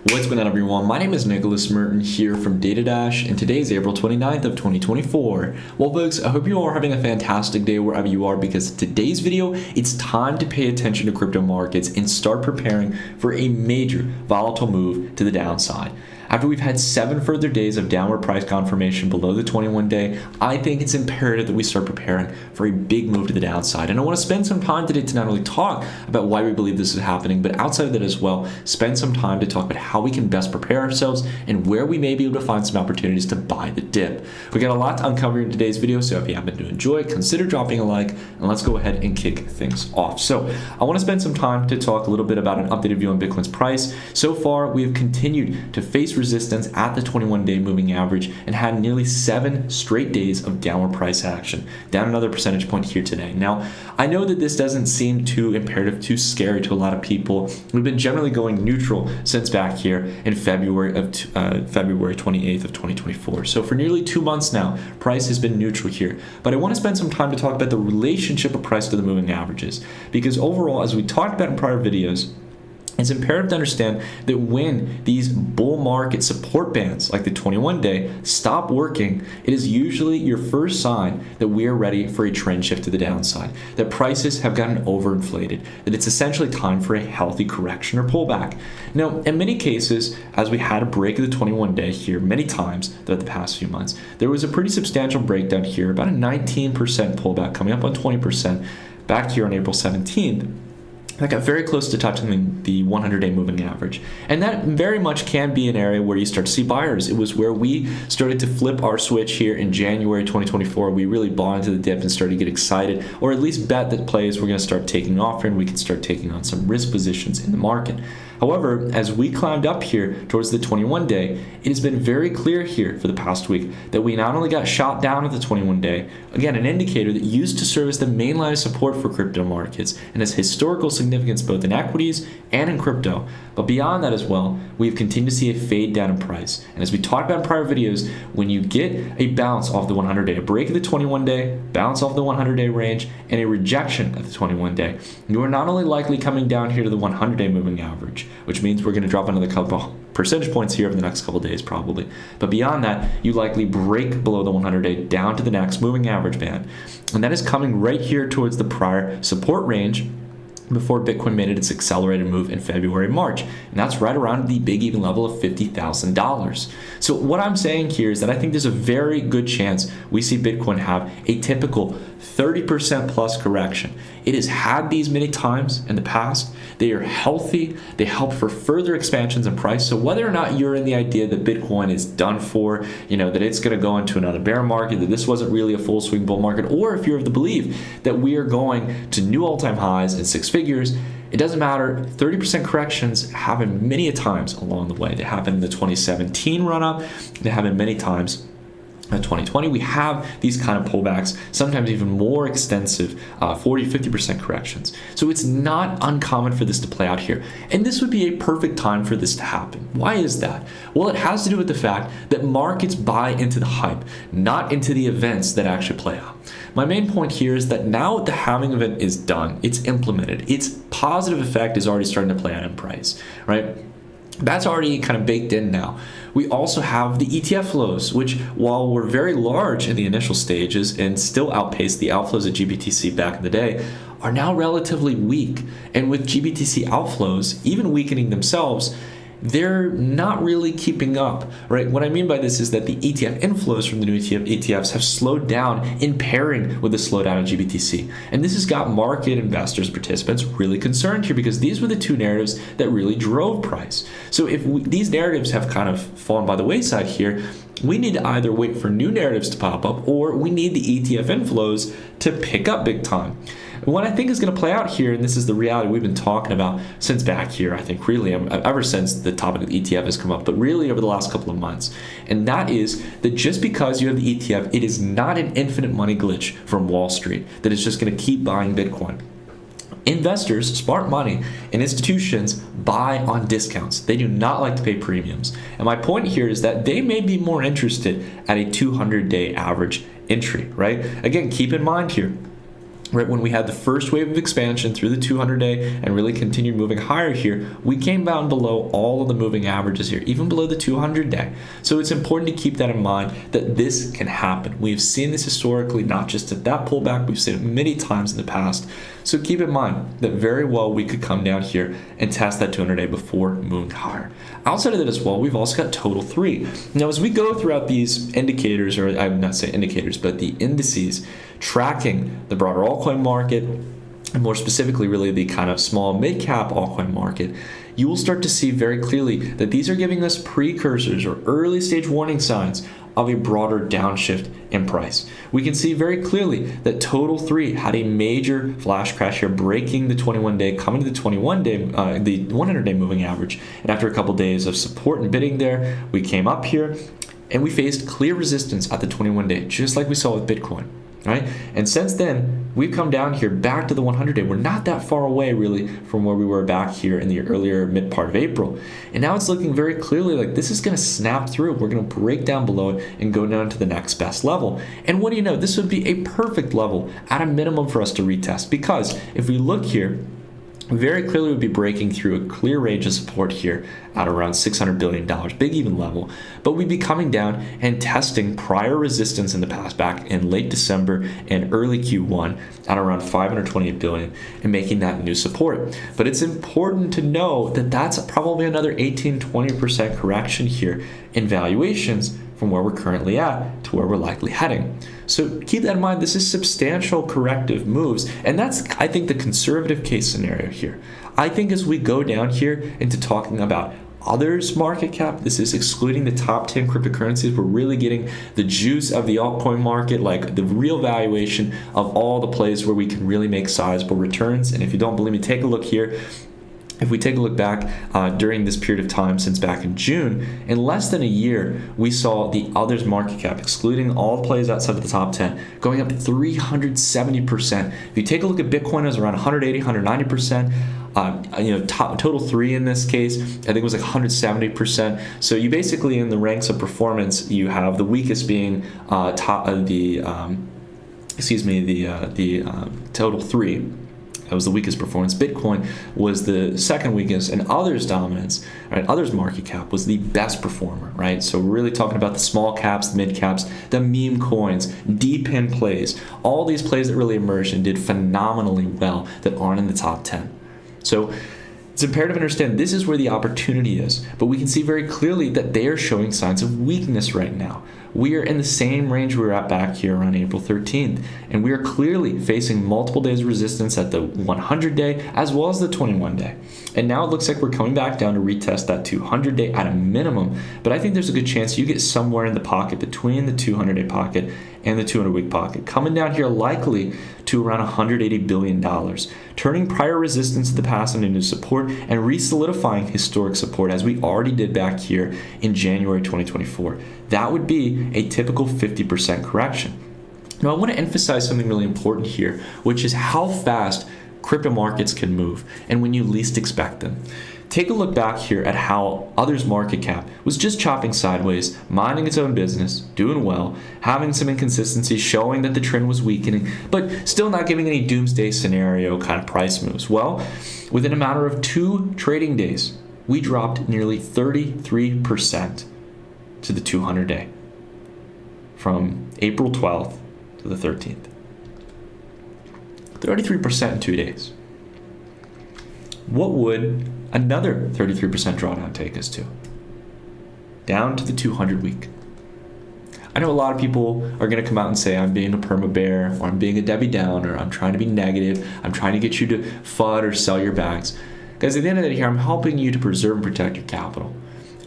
What's going on, everyone? My name is Nicholas Merton here from DataDash, and today is April 29th of 2024. Well, folks, I hope you all are having a fantastic day wherever you are, because today's video, it's time to pay attention to crypto markets and start preparing for a major volatile move to the downside. After we've had 7 further days of downward price confirmation below the 21-day, I think it's imperative that we start preparing for a big move to the downside. And I want to spend some time today to not only talk about why we believe this is happening, but outside of that as well, spend some time to talk about how we can best prepare ourselves and where we may be able to find some opportunities to buy the dip. We got a lot to uncover in today's video, so if you happen to enjoy it, consider dropping a like, and let's go ahead and kick things off. So I want to spend some time to talk a little bit about an updated view on Bitcoin's price. So far, we have continued to face resistance at the 21-day moving average and had nearly 7 straight days of downward price action, down another percentage point here today. Now, I know that this doesn't seem too imperative, too scary to a lot of people. We've been generally going neutral since back here in February 28th of 2024. So for nearly 2 months now, price has been neutral here. But I want to spend some time to talk about the relationship of price to the moving averages, because overall, as we talked about in prior videos, it's imperative to understand that when these bull market support bands like the 21-day stop working, it is usually your first sign that we are ready for a trend shift to the downside, that prices have gotten overinflated, that it's essentially time for a healthy correction or pullback. Now, in many cases, as we had a break of the 21-day here many times throughout the past few months, there was a pretty substantial breakdown here, about a 19% pullback coming up on 20% back here on April 17th. That got very close to touching the 100-day moving average. And that very much can be an area where you start to see buyers. It was where we started to flip our switch here in January 2024. We really bought into the dip and started to get excited, or at least bet that plays were going to start taking off and we could start taking on some risk positions in the market. However, as we climbed up here towards the 21-day, it has been very clear here for the past week that we not only got shot down at the 21-day, again, an indicator that used to serve as the main line of support for crypto markets and has historical significance both in equities and in crypto. But beyond that as well, we've continued to see a fade down in price. And as we talked about in prior videos, when you get a bounce off the 100-day, a break of the 21-day, bounce off the 100-day range, and a rejection of the 21-day, you are not only likely coming down here to the 100-day moving average, which means we're going to drop another couple percentage points here over the next couple days probably. But beyond that, you likely break below the 100-day down to the next moving average band. And that is coming right here towards the prior support range before Bitcoin made its accelerated move in February, March. And that's right around the big even level of $50,000. So what I'm saying here is that I think there's a very good chance we see Bitcoin have a typical 30% plus correction. It has had these many times in the past. They are healthy. They help for further expansions in price. So whether or not you're in the idea that Bitcoin is done for, that it's going to go into another bear market, that this wasn't really a full swing bull market, or if you're of the belief that we are going to new all-time highs in 6 figures, it doesn't matter. 30% corrections happen many a times along the way. They happen in the 2017 run-up. They happen many times in 2020. We have these kind of pullbacks, sometimes even more extensive 40-50% corrections. So it's not uncommon for this to play out here. And this would be a perfect time for this to happen. Why is that? Well, it has to do with the fact that markets buy into the hype, not into the events that actually play out. My main point here is that now the halving event is done. It's implemented. Its positive effect is already starting to play out in price, right? That's already kind of baked in now. We also have the ETF flows, which, while were very large in the initial stages and still outpaced the outflows of GBTC back in the day, are now relatively weak. And with GBTC outflows, even weakening themselves, they're not really keeping up, right? What I mean by this is that the ETF inflows from the new ETFs have slowed down in pairing with the slowdown in GBTC. And this has got market investors, participants really concerned here, because these were the two narratives that really drove price. So if these narratives have kind of fallen by the wayside here, we need to either wait for new narratives to pop up, or we need the ETF inflows to pick up big time. What I think is going to play out here, and this is the reality we've been talking about since back here, I think really ever since the topic of the ETF has come up, but really over the last couple of months. And that is that just because you have the ETF, it is not an infinite money glitch from Wall Street that is just going to keep buying Bitcoin. Investors, smart money, and institutions buy on discounts. They do not like to pay premiums. And my point here is that they may be more interested at a 200-day average entry, right? Again, keep in mind here, right when we had the first wave of expansion through the 200-day and really continued moving higher here, we came down below all of the moving averages here, even below the 200-day. So it's important to keep that in mind that this can happen. We've seen this historically, not just at that pullback, we've seen it many times in the past. So keep in mind that very well we could come down here and test that 200-day before moving higher. Outside of that as well, we've also got total 3. Now, as we go throughout these indicators, or I would not say indicators, but the indices tracking the broader altcoin market, and more specifically really the kind of small mid-cap altcoin market, you will start to see very clearly that these are giving us precursors or early stage warning signs of a broader downshift in price. We can see very clearly that total 3 had a major flash crash here, breaking the 21-day, coming to the 21-day, the 100-day moving average. And after a couple days of support and bidding there, we came up here and we faced clear resistance at the 21-day, just like we saw with Bitcoin. Right? And since then, we've come down here back to the 100-day. We're not that far away, really, from where we were back here in the earlier mid part of April. And now it's looking very clearly like this is going to snap through. We're going to break down below it and go down to the next best level. And what do you know? This would be a perfect level at a minimum for us to retest, because if we look here, very clearly would be breaking through a clear range of support here at around $600 billion, big even level, but we'd be coming down and testing prior resistance in the past back in late December and early Q1 at around $528 billion and making that new support. But it's important to know that that's probably another 18-20% correction here in valuations from where we're currently at to where we're likely heading. So keep that in mind. This is substantial corrective moves, and that's, I think, the conservative case scenario here. I think as we go down here into talking about others market cap, this is excluding the top 10 cryptocurrencies, we're really getting the juice of the altcoin market, like the real valuation of all the plays where we can really make sizable returns. And if you don't believe me, take a look here. If we take a look back during this period of time since back in June, in less than a year, we saw the others market cap, excluding all plays outside of the top 10, going up 370%. If you take a look at Bitcoin, it was around 180, 190%. Total 3 in this case, I think it was like 170%. So you basically, in the ranks of performance, you have the weakest being total 3. That was the weakest performance. Bitcoin was the second weakest, and others dominance, right? Others market cap was the best performer, right? So we're really talking about the small caps, the mid caps, the meme coins, deep in plays, all these plays that really emerged and did phenomenally well that aren't in the top 10. So it's imperative to understand this is where the opportunity is, but we can see very clearly that they are showing signs of weakness right now. We are in the same range we were at back here on April 13th, and we are clearly facing multiple days of resistance at the 100-day as well as the 21-day. And now it looks like we're coming back down to retest that 200-day at a minimum, but I think there's a good chance you get somewhere in the pocket between the 200-day pocket and the 200-week pocket, coming down here likely to around $180 billion, turning prior resistance to the past into new support and re-solidifying historic support as we already did back here in January 2024. That would be a typical 50% correction. Now, I want to emphasize something really important here, which is how fast crypto markets can move and when you least expect them. Take a look back here at how others market cap was just chopping sideways, minding its own business, doing well, having some inconsistencies, showing that the trend was weakening, but still not giving any doomsday scenario kind of price moves. Well, within a matter of 2 trading days, we dropped nearly 33% to the 200-day from April 12th to the 13th. 33% in 2 days. What would another 33% drawdown take us to? Down to the 200-week. I know a lot of people are going to come out and say I'm being a perma bear, or I'm being a Debbie Downer, I'm trying to be negative, I'm trying to get you to FUD or sell your bags. Guys, at the end of the day here, I'm helping you to preserve and protect your capital.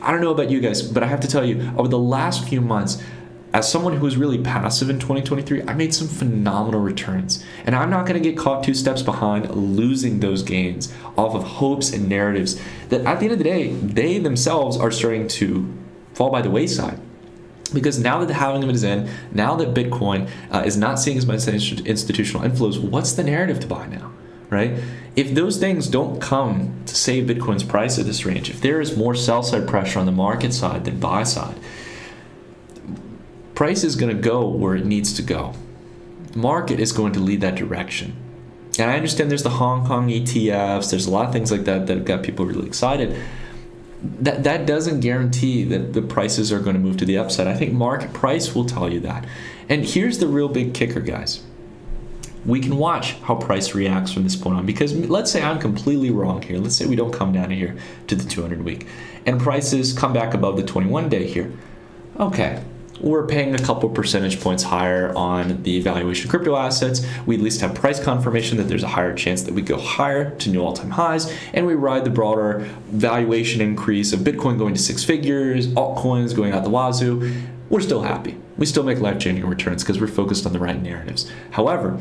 I don't know about you guys, but I have to tell you, over the last few months, as someone who was really passive in 2023, I made some phenomenal returns. And I'm not going to get caught 2 steps behind losing those gains off of hopes and narratives that at the end of the day, they themselves are starting to fall by the wayside. Because now that the halving of it is in, now that Bitcoin is not seeing as much institutional inflows, what's the narrative to buy now, right? If those things don't come to save Bitcoin's price at this range, if there is more sell-side pressure on the market side than buy side, price is going to go where it needs to go. market is going to lead that direction. And I understand there's the Hong Kong ETFs, there's a lot of things like that that have got people really excited. That doesn't guarantee that the prices are going to move to the upside. I think market price will tell you that. And here's the real big kicker, guys. We can watch how price reacts from this point on, because let's say I'm completely wrong here. Let's say we don't come down here to the 200 week and prices come back above the 21 day here. Okay, we're paying a couple percentage points higher on the valuation of crypto assets. We at least have price confirmation that there's a higher chance that we go higher to new all-time highs, and we ride the broader valuation increase of Bitcoin going to 6 figures, altcoins going out the wazoo. We're still happy. We still make life-changing returns because we're focused on the right narratives. However,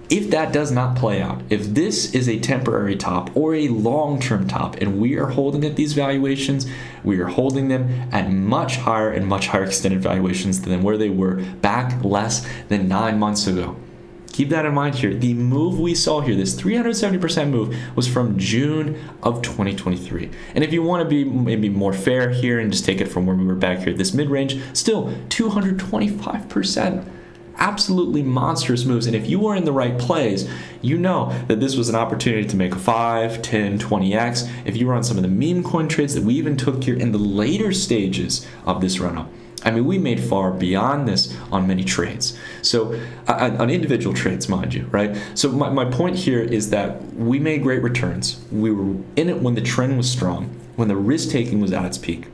if that does not play out, if this is a temporary top or a long-term top and we are holding at these valuations, we are holding them at much higher and much higher extended valuations than where they were back less than 9 months ago. Keep that in mind here. The move we saw here, this 370% move, was from June of 2023. And if you want to be maybe more fair here and just take it from where we were back here, this mid-range, still 225%. Absolutely monstrous moves. And if you were in the right plays, you know that this was an opportunity to make a 5, 10, 20x. If you were on some of the meme coin trades that we even took here in the later stages of this run-up, I mean, we made far beyond this on many trades. So on individual trades, mind you, right? So my point here is that we made great returns. We were in it when the trend was strong, when the risk-taking was at its peak.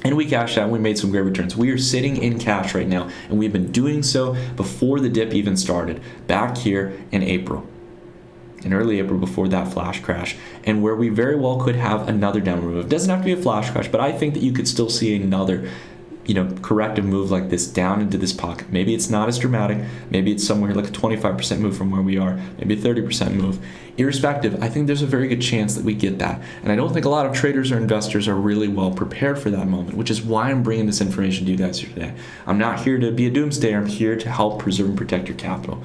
And we cashed out and we made some great returns. We are sitting in cash right now, and we've been doing so before the dip even started, back here in April. In early April, before that flash crash, and where we very well could have another downward move. It doesn't have to be a flash crash, but I think that you could still see another corrective move like this down into this pocket. Maybe it's not as dramatic. Maybe it's somewhere like a 25% move from where we are, maybe a 30% move. Irrespective, I think there's a very good chance that we get that. And I don't think a lot of traders or investors are really well prepared for that moment, which is why I'm bringing this information to you guys here today. I'm not here to be a doomsdayer. I'm here to help preserve and protect your capital.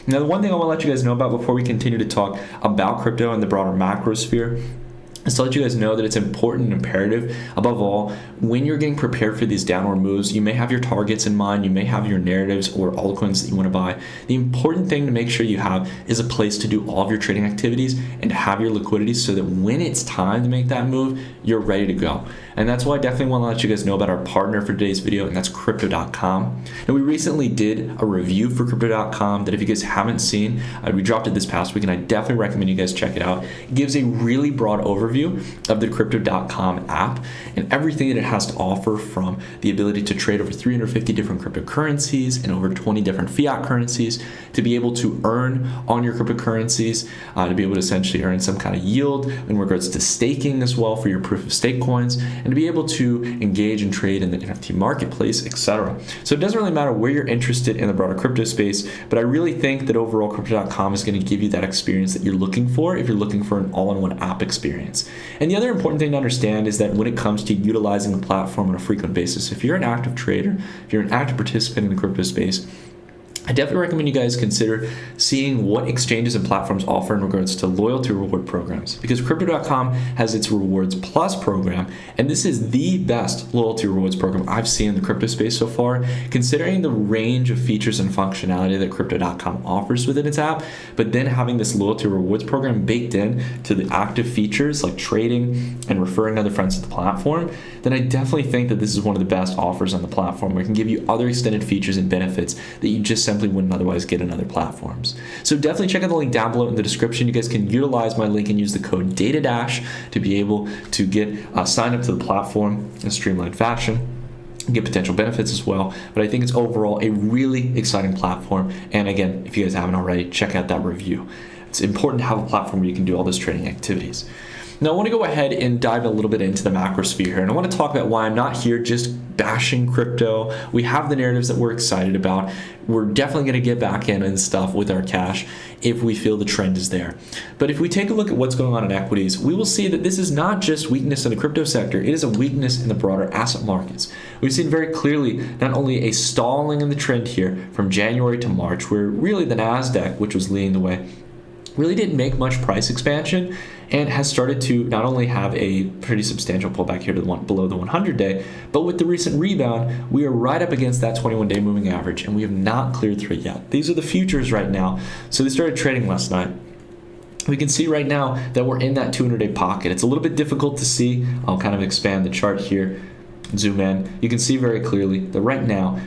Now, the one thing I want to let you guys know about before we continue to talk about crypto and the broader macro sphere is to let you guys know that it's important and imperative, above all, when you're getting prepared for these downward moves, you may have your targets in mind, you may have your narratives or altcoins that you want to buy. The important thing to make sure you have is a place to do all of your trading activities and to have your liquidity so that when it's time to make that move, you're ready to go. And that's why I definitely want to let you guys know about our partner for today's video, and that's Crypto.com. Now, we recently did a review for Crypto.com that if you guys haven't seen, we dropped it this past week, and I definitely recommend you guys check it out. It gives a really broad overview of the Crypto.com app and everything that it has to offer, from the ability to trade over 350 different cryptocurrencies and over 20 different fiat currencies, to be able to earn on your cryptocurrencies, to be able to essentially earn some kind of yield in regards to staking as well for your proof of stake coins, and to be able to engage and trade in the NFT marketplace, etc. So it doesn't really matter where you're interested in the broader crypto space, but I really think that overall Crypto.com is going to give you that experience that you're looking for if you're looking for an all-in-one app experience. And the other important thing to understand is that when it comes to utilizing the platform on a frequent basis, if you're an active trader, if you're an active participant in the crypto space, I definitely recommend you guys consider seeing what exchanges and platforms offer in regards to loyalty reward programs, because Crypto.com has its Rewards Plus program, and this is the best loyalty rewards program I've seen in the crypto space so far, considering the range of features and functionality that Crypto.com offers within its app, but then having this loyalty rewards program baked in to the active features like trading and referring other friends to the platform, then I definitely think that this is one of the best offers on the platform, where it can give you other extended features and benefits that you just simply wouldn't otherwise get in other platforms. So definitely check out the link down below in the description. You guys can utilize my link and use the code DATADASH to be able to get signed up to the platform in a streamlined fashion, get potential benefits as well. But I think it's overall a really exciting platform. And again, if you guys haven't already, check out that review. It's important to have a platform where you can do all those trading activities. Now, I want to go ahead and dive a little bit into the macro sphere here, and I want to talk about why I'm not here just bashing crypto. We have the narratives that we're excited about. We're definitely going to get back in and stuff with our cash if we feel the trend is there. But if we take a look at what's going on in equities, we will see that this is not just weakness in the crypto sector, it is a weakness in the broader asset markets. We've seen very clearly not only a stalling in the trend here from January to March, where really the NASDAQ, which was leading the way, really didn't make much price expansion and has started to not only have a pretty substantial pullback here to below the 100-day, but with the recent rebound, we are right up against that 21-day moving average, and we have not cleared through it yet. These are the futures right now. So they started trading last night. We can see right now that we're in that 200-day pocket. It's a little bit difficult to see. I'll kind of expand the chart here, zoom in. You can see very clearly that right now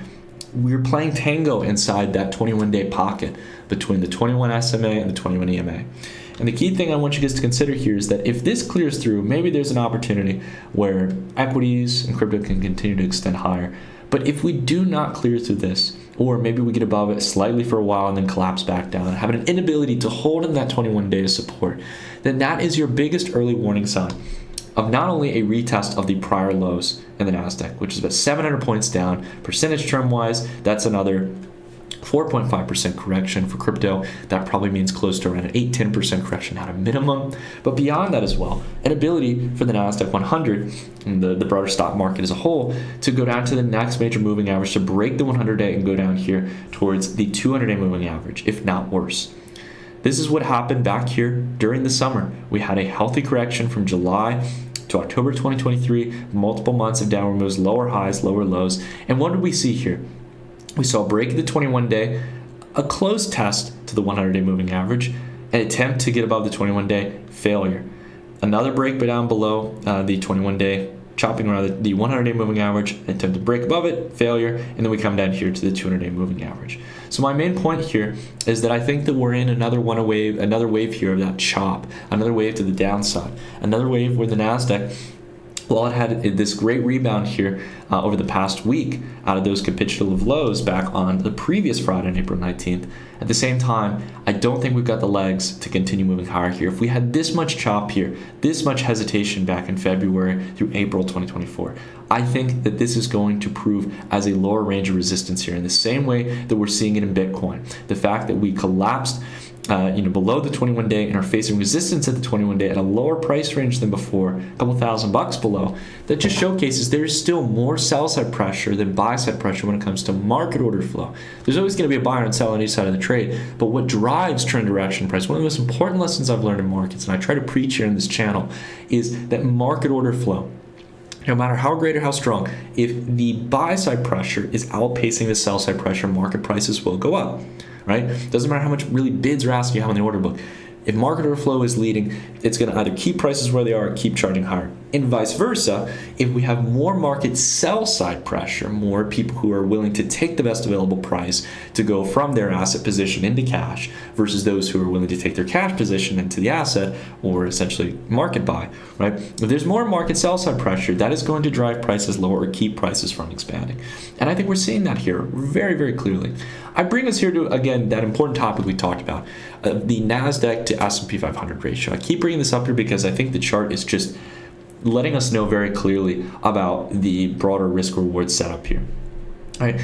we're playing tango inside that 21-day pocket between the 21 SMA and the 21 EMA. And the key thing I want you guys to consider here is that if this clears through, maybe there's an opportunity where equities and crypto can continue to extend higher. But if we do not clear through this, or maybe we get above it slightly for a while and then collapse back down and have an inability to hold in that 21-day support, then that is your biggest early warning sign of not only a retest of the prior lows in the NASDAQ, which is about 700 points down, percentage term-wise, that's another 4.5% correction for crypto. That probably means close to around an 8-10% correction at a minimum. But beyond that as well, an ability for the NASDAQ 100 and the broader stock market as a whole to go down to the next major moving average, to break the 100-day and go down here towards the 200-day moving average, if not worse. This is what happened back here during the summer. We had a healthy correction from July to October 2023, multiple months of downward moves, lower highs, lower lows. And what did we see here? We saw a break of the 21-day, a close test to the 100-day moving average, an attempt to get above the 21-day, failure. Another break but down below the 21-day, chopping around the 100-day moving average, an attempt to break above it, failure, and then we come down here to the 200-day moving average. So my main point here is that I think that we're in another wave here of that chop, another wave to the downside, another wave where the NASDAQ, while it had this great rebound here over the past week out of those capitulative lows back on the previous Friday on April 19th, at the same time, I don't think we've got the legs to continue moving higher here. If we had this much chop here, this much hesitation back in February through April 2024, I think that this is going to prove as a lower range of resistance here in the same way that we're seeing it in Bitcoin. The fact that we collapsed below the 21-day and are facing resistance at the 21-day at a lower price range than before, a couple $1,000 below, that just showcases there's still more sell-side pressure than buy-side pressure when it comes to market order flow. There's always going to be a buyer and seller on each side of the trade, but what drives trend direction price, one of the most important lessons I've learned in markets, and I try to preach here in this channel, is that market order flow, no matter how great or how strong, if the buy-side pressure is outpacing the sell-side pressure, market prices will go up. Right? Doesn't matter how much really bids or asks you have in the order book. If market order flow is leading, it's going to either keep prices where they are or keep charging higher. And vice versa, if we have more market sell side pressure, more people who are willing to take the best available price to go from their asset position into cash versus those who are willing to take their cash position into the asset or essentially market buy, right? If there's more market sell side pressure, that is going to drive prices lower or keep prices from expanding. And I think we're seeing that here very, very clearly. I bring us here to, again, that important topic we talked about, the NASDAQ to S&P 500 ratio. I keep bringing this up here because I think the chart is just letting us know very clearly about the broader risk-reward setup here. All right.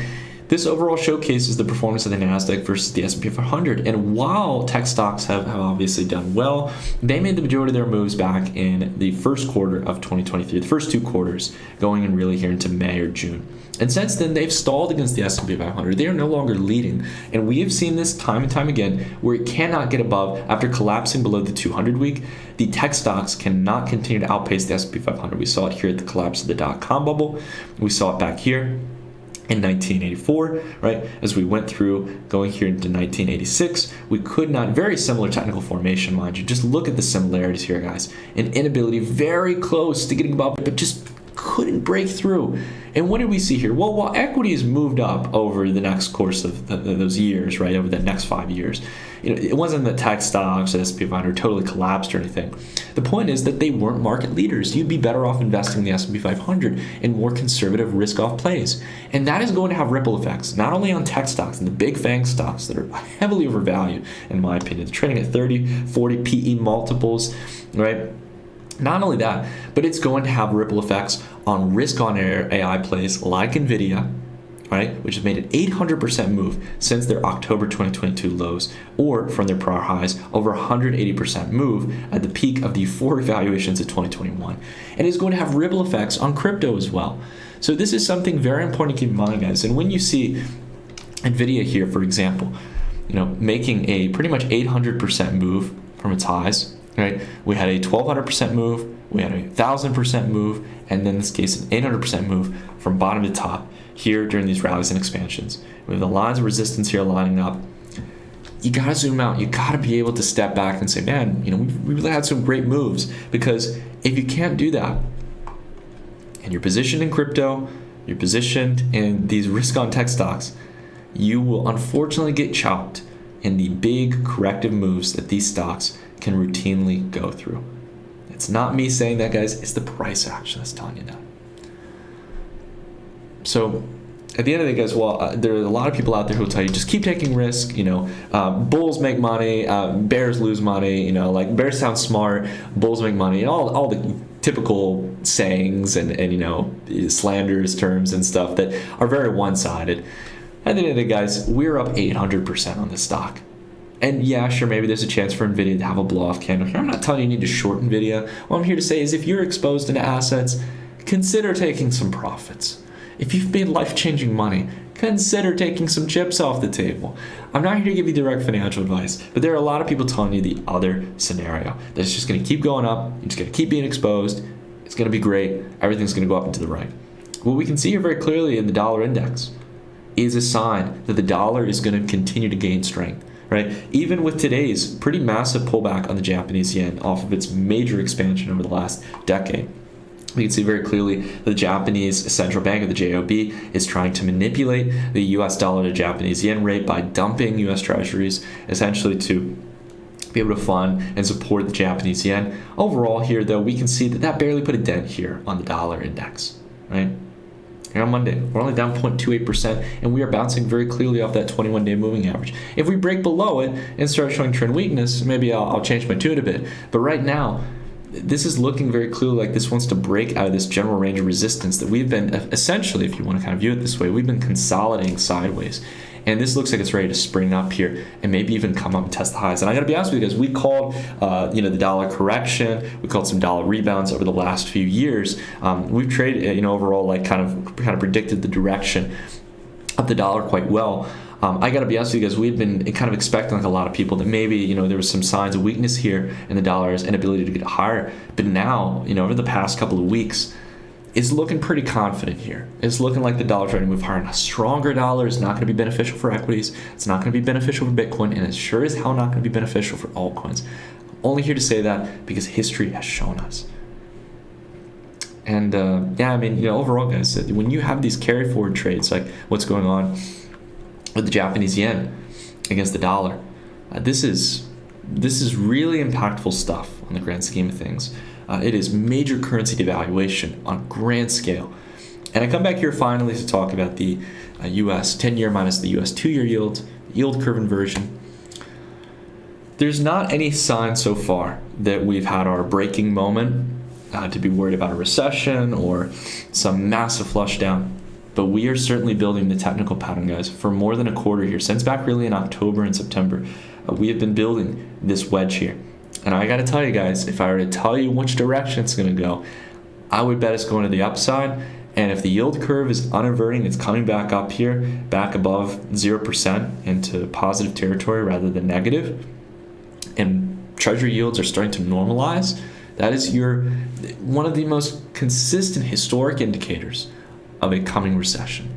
This overall showcases the performance of the NASDAQ versus the S&P 500. And while tech stocks have obviously done well, they made the majority of their moves back in the first quarter of 2023, the first two quarters, going in really here into May or June. And since then, they've stalled against the S&P 500. They are no longer leading. And we have seen this time and time again where it cannot get above after collapsing below the 200-week. The tech stocks cannot continue to outpace the S&P 500. We saw it here at the collapse of the dot-com bubble. We saw it back here in 1984, right? As we went through going here into 1986, we could not, very similar technical formation, mind you. Just look at the similarities here, guys. An inability very close to getting above it, but just couldn't break through. And what did we see here? Well, while equities moved up over the next course of those years, right, over the next 5 years, it wasn't that tech stocks or S&P 500 totally collapsed or anything. The point is that they weren't market leaders. You'd be better off investing in the S&P 500 in more conservative risk-off plays. And that is going to have ripple effects, not only on tech stocks and the big FANG stocks that are heavily overvalued, in my opinion. They're trading at 30, 40 PE multiples, right? Not only that, but it's going to have ripple effects on risk-on-air AI plays like NVDA, right, which has made an 800% move since their October 2022 lows, or from their prior highs, over 180% move at the peak of the euphoric valuations of 2021. And it's going to have ripple effects on crypto as well. So this is something very important to keep in mind, guys. And when you see NVIDIA here, for example, making a pretty much 800% move from its highs, right? We had a 1200% move, we had a 1000% move, and then in this case, an 800% move from bottom to top here during these rallies and expansions. We have the lines of resistance here lining up. You gotta zoom out. You gotta be able to step back and say, man, we really had some great moves. Because if you can't do that, and you're positioned in crypto, you're positioned in these risk-on tech stocks, you will unfortunately get chopped in the big corrective moves that these stocks can routinely go through. It's not me saying that, guys. It's the price action that's telling you that. So at the end of the day, guys, there are a lot of people out there who will tell you just keep taking risk. Bulls make money, bears lose money. Like bears sound smart, bulls make money, and all the typical sayings and slanders terms and stuff that are very one-sided. At the end of the day, guys, we're up 800% on this stock. And yeah, sure, maybe there's a chance for NVIDIA to have a blow-off candle here. I'm not telling you need to short NVIDIA. What I'm here to say is if you're exposed into assets, consider taking some profits. If you've made life-changing money, consider taking some chips off the table. I'm not here to give you direct financial advice, but there are a lot of people telling you the other scenario. That it's just going to keep going up, you're just going to keep being exposed, it's going to be great, everything's going to go up and to the right. What we can see here very clearly in the dollar index is a sign that the dollar is going to continue to gain strength. Right? Even with today's pretty massive pullback on the Japanese yen off of its major expansion over the last decade, we can see very clearly the Japanese central bank, or the JOB, is trying to manipulate the US dollar to Japanese yen rate by dumping US treasuries, essentially to be able to fund and support the Japanese yen. Overall here, though, we can see that barely put a dent here on the dollar index, right? Here on Monday, we're only down 0.28%, and we are bouncing very clearly off that 21-day moving average. If we break below it and start showing trend weakness, maybe I'll change my tune a bit. But right now, this is looking very clearly like this wants to break out of this general range of resistance that we've been, essentially, if you want to kind of view it this way, we've been consolidating sideways. And this looks like it's ready to spring up here and maybe even come up and test the highs. And I got to be honest with you guys, we called, the dollar correction. We called some dollar rebounds over the last few years. We've traded, overall, like kind of predicted the direction of the dollar quite well. I got to be honest with you guys, we've been kind of expecting, like a lot of people, that maybe, there was some signs of weakness here in the dollar's inability to get higher. But now, over the past couple of weeks, is looking pretty confident here. It's looking like the dollar trying to move higher. And a stronger dollar is not going to be beneficial for equities. It's not going to be beneficial for Bitcoin, and it sure as hell not going to be beneficial for altcoins. I'm only here to say that because history has shown us. And overall, guys, when you have these carry forward trades, like what's going on with the Japanese yen against the dollar, this is really impactful stuff on the grand scheme of things. It is major currency devaluation on grand scale. And I come back here finally to talk about the US 10-year minus the US 2-year yield curve inversion. There's not any sign so far that we've had our breaking moment to be worried about a recession or some massive flush down. But we are certainly building the technical pattern, guys, for more than a quarter here. Since back really in October and September, we have been building this wedge here. And I got to tell you guys, if I were to tell you which direction it's going to go, I would bet it's going to the upside. And if the yield curve is uninverting, it's coming back up here, back above 0% into positive territory rather than negative, and treasury yields are starting to normalize, that is one of the most consistent historic indicators of a coming recession.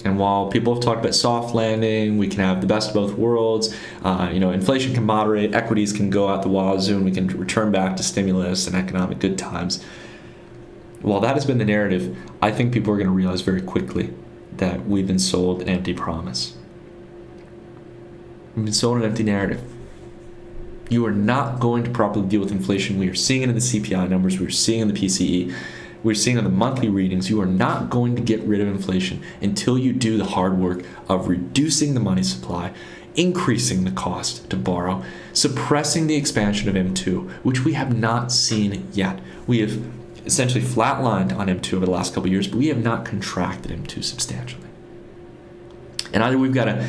And while people have talked about soft landing, we can have the best of both worlds, inflation can moderate, equities can go out the wazoo, and we can return back to stimulus and economic good times. While that has been the narrative, I think people are going to realize very quickly that we've been sold an empty promise. We've been sold an empty narrative. You are not going to properly deal with inflation. We are seeing it in the CPI numbers. We are seeing it in the PCE. We're seeing on the monthly readings, you are not going to get rid of inflation until you do the hard work of reducing the money supply, increasing the cost to borrow, suppressing the expansion of M2, which we have not seen yet. We have essentially flatlined on M2 over the last couple of years, but we have not contracted M2 substantially. And either we've got to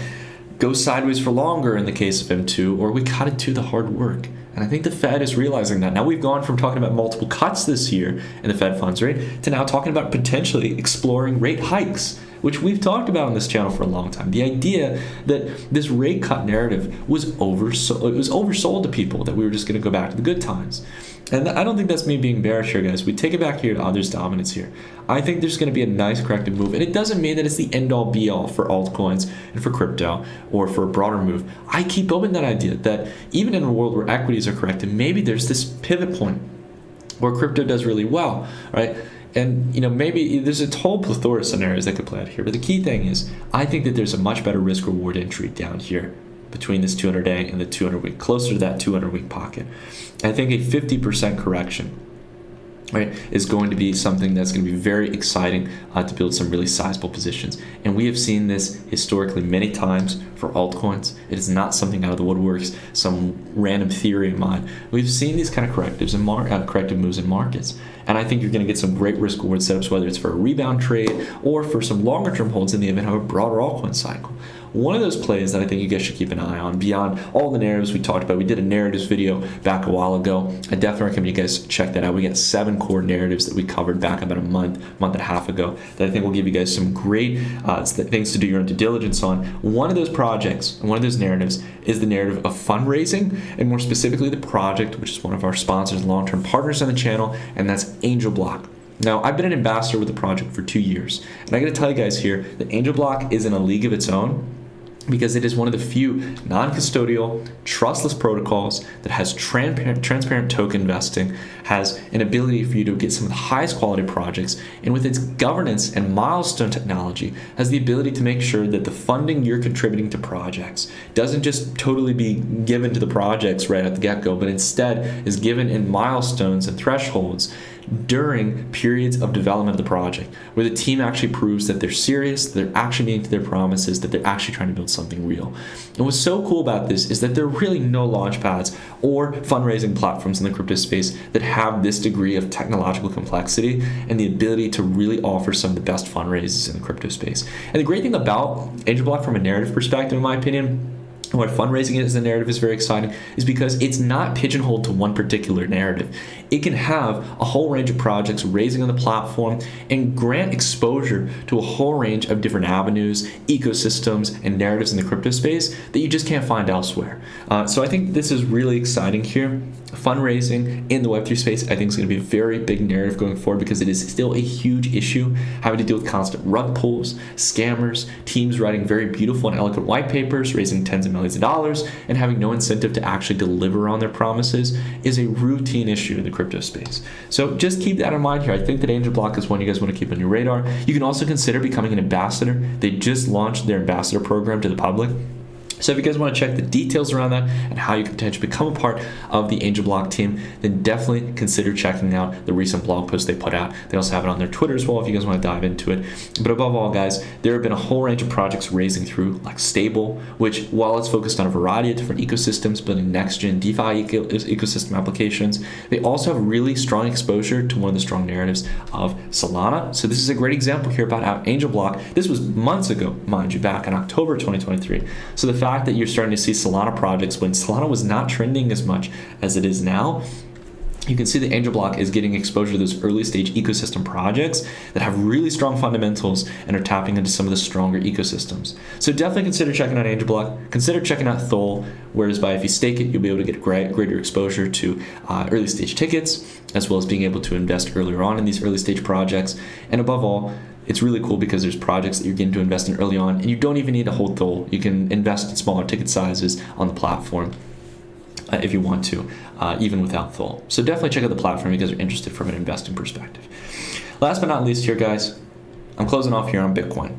go sideways for longer in the case of M2, or we got to do the hard work. And I think the Fed is realizing that. Now we've gone from talking about multiple cuts this year in the Fed funds rate to now talking about potentially exploring rate hikes which we've talked about on this channel for a long time. The idea that this rate cut narrative was oversold to people, that we were just going to go back to the good times. And I don't think that's me being bearish here, guys. We take it back here to others' dominance here. I think there's going to be a nice corrective move, and it doesn't mean that it's the end-all be-all for altcoins and for crypto or for a broader move. I keep open that idea that even in a world where equities are corrected, maybe there's this pivot point where crypto does really well, right? And maybe there's a whole plethora of scenarios that could play out here. But the key thing is, I think that there's a much better risk-reward entry down here between this 200-day and the 200-week, closer to that 200-week pocket. I think a 50% correction, right, is going to be something that's going to be very exciting to build some really sizable positions. And we have seen this historically many times for altcoins. It is not something out of the woodworks, some random theory of mine. We've seen these kind of corrective moves in markets. And I think you're going to get some great risk reward setups, whether it's for a rebound trade or for some longer term holds in the event of a broader altcoin cycle. One of those plays that I think you guys should keep an eye on, beyond all the narratives we talked about, we did a narratives video back a while ago. I definitely recommend you guys check that out. We got 7 core narratives that we covered back about a month and a half ago that I think will give you guys some great things to do your own due diligence on. One of those projects, one of those narratives, is the narrative of fundraising, and more specifically the project, which is one of our sponsors and long-term partners on the channel, and that's AngelBlock. Now, I've been an ambassador with the project for 2 years, and I got to tell you guys here that AngelBlock is in a league of its own, because it is one of the few non-custodial, trustless protocols that has transparent token investing, has an ability for you to get some of the highest quality projects, and with its governance and milestone technology, has the ability to make sure that the funding you're contributing to projects doesn't just totally be given to the projects right at the get-go, but instead is given in milestones and thresholds during periods of development of the project, where the team actually proves that they're serious, that they're actually meeting to their promises, that they're actually trying to build something real. And what's so cool about this is that there are really no launch pads or fundraising platforms in the crypto space that have this degree of technological complexity and the ability to really offer some of the best fundraisers in the crypto space. And the great thing about AngelBlock from a narrative perspective, in my opinion, and why fundraising as a narrative is very exciting, is because it's not pigeonholed to one particular narrative. It can have a whole range of projects raising on the platform and grant exposure to a whole range of different avenues, ecosystems, and narratives in the crypto space that you just can't find elsewhere. So I think this is really exciting here. Fundraising in the Web3 space, I think, is going to be a very big narrative going forward, because it is still a huge issue, having to deal with constant rug pulls, scammers, teams writing very beautiful and eloquent white papers, raising tens of millions of dollars, and having no incentive to actually deliver on their promises is a routine issue in the crypto space. So just keep that in mind here. I think that AngelBlock is one you guys want to keep on your radar. You can also consider becoming an ambassador. They just launched their ambassador program to the public. So if you guys want to check the details around that and how you can potentially become a part of the AngelBlock team, then definitely consider checking out the recent blog post they put out. They also have it on their Twitter as well if you guys want to dive into it. But above all, guys, there have been a whole range of projects raising through, like Stable, which, while it's focused on a variety of different ecosystems, building next-gen DeFi ecosystem applications, they also have really strong exposure to one of the strong narratives of Solana. So this is a great example here about how AngelBlock, this was months ago, mind you, back in October 2023. So the fact that you're starting to see Solana projects when Solana was not trending as much as it is now, you can see that AngelBlock is getting exposure to those early stage ecosystem projects that have really strong fundamentals and are tapping into some of the stronger ecosystems. So definitely consider checking out AngelBlock, consider checking out Thole, whereas if you stake it, you'll be able to get greater exposure to early stage tickets, as well as being able to invest earlier on in these early stage projects. And above all, it's really cool because there's projects that you're getting to invest in early on, and you don't even need to hold Thole. You can invest in smaller ticket sizes on the platform if you want to, even without Thole. So definitely check out the platform if you guys are interested from an investing perspective. Last but not least here, guys, I'm closing off here on Bitcoin.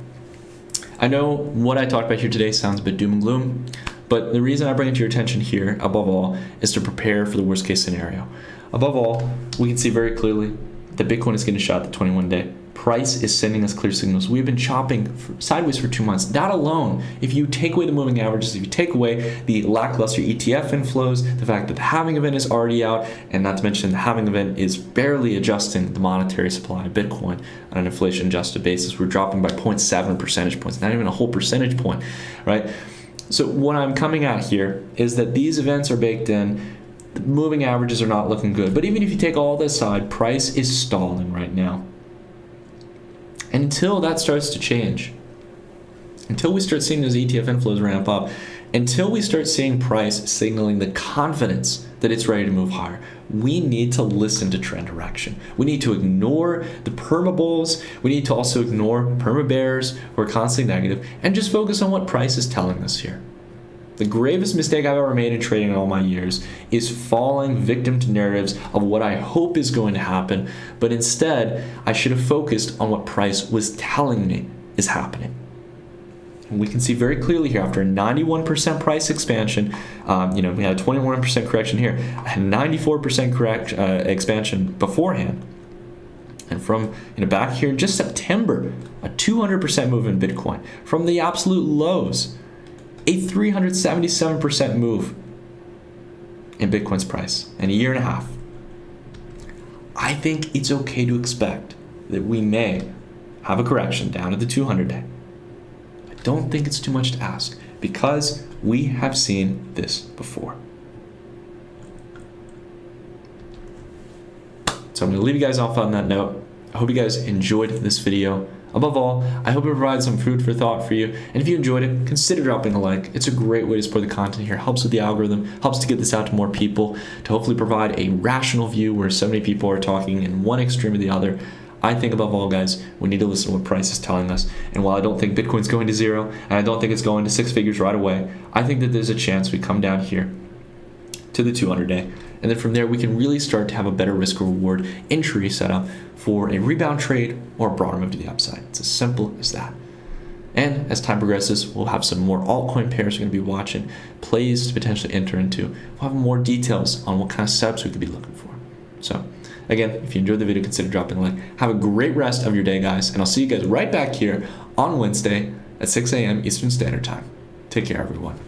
I know what I talked about here today sounds a bit doom and gloom, but the reason I bring it to your attention here, above all, is to prepare for the worst case scenario. Above all, we can see very clearly that Bitcoin is getting shot at the 21-day. Price is sending us clear signals. We've been chopping sideways for 2 months. That alone, if you take away the moving averages, if you take away the lackluster ETF inflows, the fact that the halving event is already out, and not to mention the halving event is barely adjusting the monetary supply of Bitcoin on an inflation-adjusted basis. We're dropping by 0.7 percentage points, not even a whole percentage point, right? So what I'm coming at here is that these events are baked in. The moving averages are not looking good. But even if you take all this aside, price is stalling right now. And until that starts to change, until we start seeing those ETF inflows ramp up, until we start seeing price signaling the confidence that it's ready to move higher, we need to listen to trend direction. We need to ignore the perma bulls. We need to also ignore perma bears who are constantly negative and just focus on what price is telling us here. The gravest mistake I've ever made in trading in all my years is falling victim to narratives of what I hope is going to happen, but instead I should have focused on what price was telling me is happening. And we can see very clearly here after a 91% price expansion, we had a 21% correction here, a 94% expansion beforehand. And from back here in just September, a 200% move in Bitcoin. From the absolute lows, a 377% move in Bitcoin's price in a year and a half. I think it's okay to expect that we may have a correction down at the 200-day. I don't think it's too much to ask because we have seen this before. So I'm going to leave you guys off on that note. I hope you guys enjoyed this video. Above all, I hope it provides some food for thought for you. And if you enjoyed it, consider dropping a like. It's a great way to support the content here. It helps with the algorithm, helps to get this out to more people, to hopefully provide a rational view where so many people are talking in one extreme or the other. I think above all, guys, we need to listen to what price is telling us. And while I don't think Bitcoin's going to zero, and I don't think it's going to six figures right away, I think that there's a chance we come down here to the 200-day. And then from there, we can really start to have a better risk reward entry setup for a rebound trade or a broader move to the upside. It's as simple as that. And as time progresses, we'll have some more altcoin pairs we're going to be watching, plays to potentially enter into. We'll have more details on what kind of setups we could be looking for. So again, if you enjoyed the video, consider dropping a like. Have a great rest of your day, guys. And I'll see you guys right back here on Wednesday at 6 a.m. Eastern Standard Time. Take care, everyone.